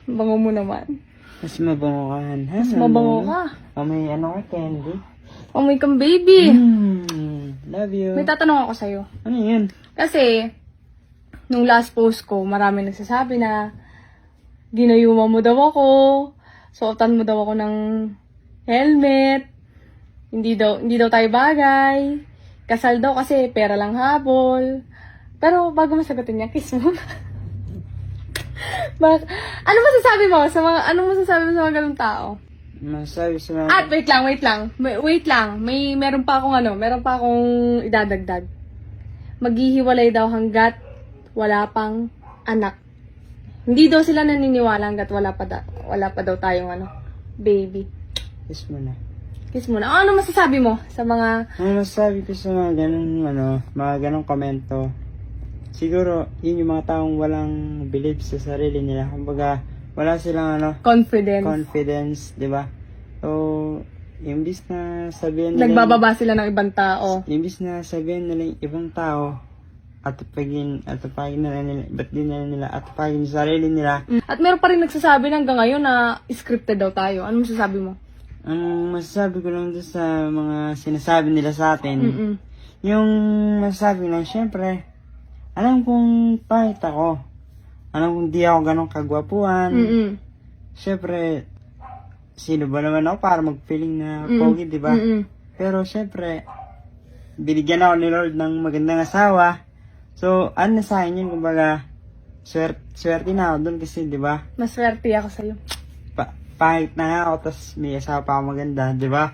Bango mo naman. Mas mabango ka. Mas mabango ka. May ano ka, candy? Amoy kang baby. Love you. May tatanong ako sa'yo. Ano yun? Kasi, nung last post ko, marami nagsasabi na ginayuma mo daw ako, suotan mo daw ako ng helmet, hindi daw tayo bagay, kasal daw kasi pera lang habol. Pero bago masagutin niya, kiss mo. Ano masasabi mo sa mga ganung tao? Masabi sa mga... At wait lang. Meron pa akong idadagdag. Maghihiwalay daw hanggat wala pang anak. Hindi daw sila naniniwala hanggat wala pa daw tayong baby. Kiss mo na. Kiss mo na. Ano masasabi mo sa mga... Ano masasabi ko sa mga ganong komento? Siguro, yun yung mga taong walang believe sa sarili nila. Kumbaga, wala silang confidence, di ba? So, imbis na sabihin nila... Nagbababa sila ng ibang tao. Imbis na sabihin nila yung ibang tao, atupagin nila yung sarili nila. At meron pa rin nagsasabi na hanggang ngayon na scripted daw tayo. Ano masasabi mo? Ang masasabi ko lang doon sa mga sinasabi nila sa atin, yung masasabi lang, syempre, alam kong pahit ako. Alam kong di ako ganong kagwapuan. Syempre, sino ba naman ako para mag-feeling na pogi, di ba? Pero syempre, binigyan ako ni Lord ng magandang asawa. So, ano na sa akin yun, kumbaga, swerte na ako doon kasi, di ba? Maswerte ako sa'yo. Pahit na nga ako, tapos may asawa pa ako maganda, di ba?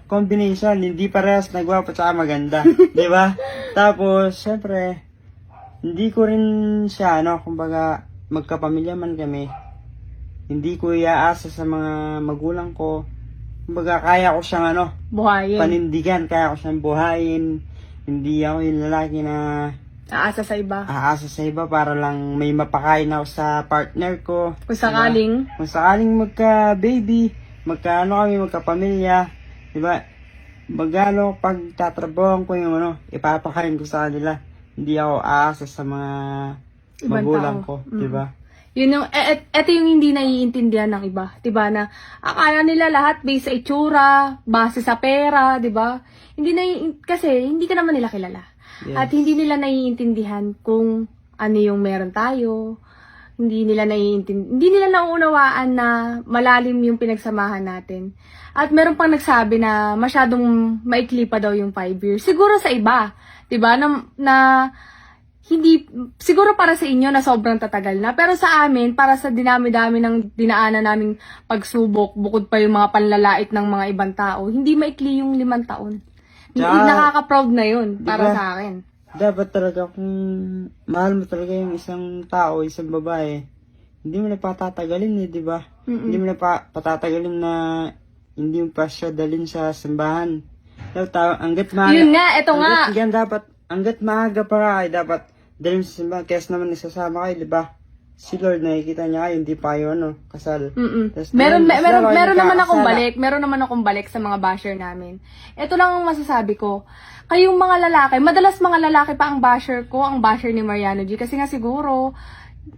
Combination, hindi parehas nagwapo at maganda, di ba? Tapos, syempre, hindi ko rin siya, kumbaga, magkapamilya man kami, hindi ko iaasa sa mga magulang ko, kumbaga, kaya ko siyang, buhayin. Panindigan, kaya ko siyang buhayin, hindi ako yung lalaki na Aasa sa iba. Aasa sa iba para lang may mapakain ako sa partner ko. Kung sakaling. Diba? Kung sakaling magka-baby, magkapamilya, di ba? Pag tatrabahoan ko yung ipapakain ko sa kanila. Hindi ako aasa sa mga Ibang magulang tao. ko, di ba? Yun yung, eto yung hindi naiintindihan ng iba, di ba? Na akala nila lahat based sa itsura, base sa pera, di ba? Kasi hindi ka naman nila kilala. Yes. At hindi nila naiintindihan kung ano yung meron tayo. Hindi nila nauunawaan na malalim yung pinagsamahan natin. At meron pang nagsabi na masyadong maikli pa daw yung 5 years. Siguro sa iba, 'di ba? Na hindi siguro para sa inyo na sobrang tatagal na, pero sa amin, para sa dinami-dami ng dinaanan naming pagsubok, bukod pa yung mga panlalait ng mga ibang tao, hindi maikli yung 5 taon. Hindi nakaka-proud na yun para diba, sa akin. Dapat talaga kung mahal mo talaga yung isang tao, isang babae, hindi mo na patatagalin di ba? Hindi mo na patatagalin na hindi mo pa siya dalhin sa simbahan. Hanggat maaga. Yun nga, eto nga. Hanggat maaga pa ka, ay dapat dalhin sa simbahan. Kaya naman isasama kayo, di ba? Si Lord, nakikita niya kayo, hindi pa kayo, kasal. Meron naman akong balik sa mga basher namin. Ito lang ang masasabi ko. Kayong mga lalaki, madalas mga lalaki pa ang basher ko, ang basher ni Mariano G. Kasi nga siguro,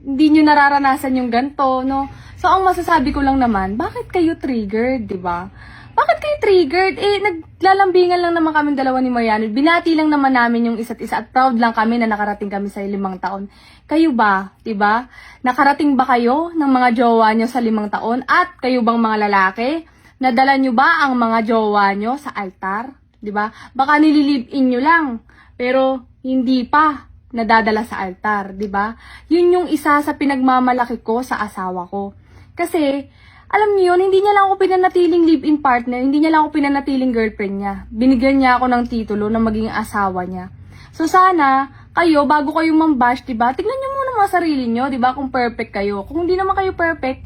hindi nyo nararanasan yung ganito, no? So, ang masasabi ko lang naman, bakit kayo triggered, di ba? Bakit kayo triggered? Naglalambingan lang naman kami dalawa ni Mariano. Binati lang naman namin yung isa't isa at proud lang kami na nakarating kami sa 5 taon. Kayo ba? Diba? Nakarating ba kayo ng mga jowa nyo sa 5 taon? At kayo bang mga lalaki? Nadala nyo ba ang mga jowa nyo sa altar? Diba? Baka nililive-in nyo lang. Pero hindi pa nadadala sa altar. Diba? Yun yung isa sa pinagmamalaki ko sa asawa ko. Kasi, alam niyo yun, hindi niya lang ako pinanatiling live-in partner, hindi niya lang ako pinanatiling girlfriend niya. Binigyan niya ako ng titulo na maging asawa niya. So sana, kayo, bago kayo mambash, diba, tignan niyo muna mga sarili niyo, diba, kung perfect kayo. Kung hindi naman kayo perfect,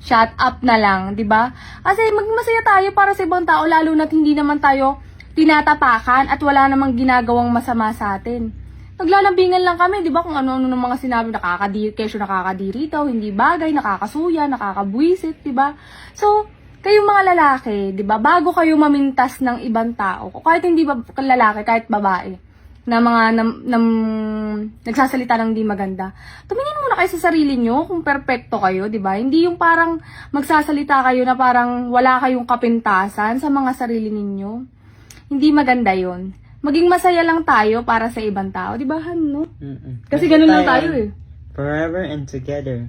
shut up na lang, diba? Kasi maging masaya tayo para sa ibang tao, lalo na't hindi naman tayo tinatapakan at wala namang ginagawang masama sa atin. Naglalambingan lang kami, di ba, kung ano-ano ng mga sinabi, nakakadiri daw, hindi bagay, nakakasuya, nakakabwisit, di ba? So, kayong mga lalaki, di ba, bago kayo mamintas ng ibang tao, kahit hindi ba lalaki, kahit babae, na mga nagsasalita ng di maganda. Tumingin muna kayo sa sarili nyo kung perpekto kayo, di ba? Hindi yung parang magsasalita kayo na parang wala kayong kapintasan sa mga sarili ninyo. Hindi maganda yon. Maging masaya lang tayo para sa ibang tao, di ba, Han, no? Mm-mm. Kasi ganun lang tayo eh. Forever and together.